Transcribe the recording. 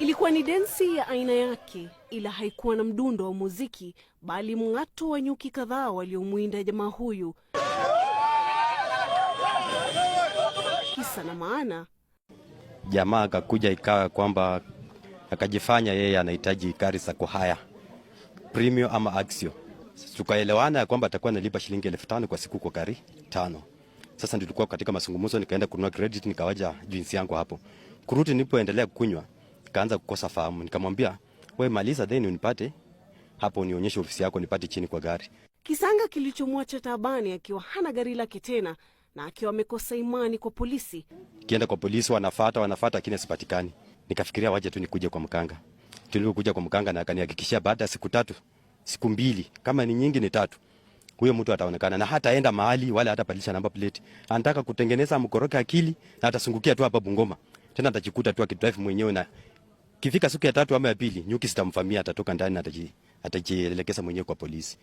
Ilikuwa ni densi ya aina yake, ila haikuwa na mdundo wa muziki, bali mng'ato wa nyuki kadhaa waliomwinda jamaa huyu. Kisa na maana, jamaa akakuja ikawa kwamba akajifanya yeye anahitaji gari za kuhaya premium ama axio. Tukaelewana ya kwamba atakuwa analipa shilingi 1500 kwa siku kwa gari 5. Sasa ndio tulikuwa katika mazungumzo, nikaenda kununua credit, nikawaja jinsi yangu hapo. Kurudi nilipoendelea kukunywa, kaanza kukosa fahamu. Nikamwambia, wewe maliza then unipate hapo, nionyeshe ofisi yako nipate chini kwa gari. Kisanga kilichomwacha taabani akiwa hana gari lake tena na akiwa amekosa imani kwa polisi. Kienda kwa polisi wanafuata lakini sipatikani. Nikafikiria waje tu nikuje kwa mkanga. Tulipokuja kwa mkanga na akanihakikishia baada ya siku 3, siku 2, kama ni nyingi ni 3, huyo mtu ataonekana na hataenda mahali wala hatabadilisha namba plate. Anataka kutengeneza mkoroka akili na atasungukia tu hapa Bungoma. Tena atajikuta tu akidrive mwenyewe, na kifika siku ya 3 ama ya 2 nyuki sitamfamia, atatoka ndani na atajielekeza mwenyewe kwa polisi.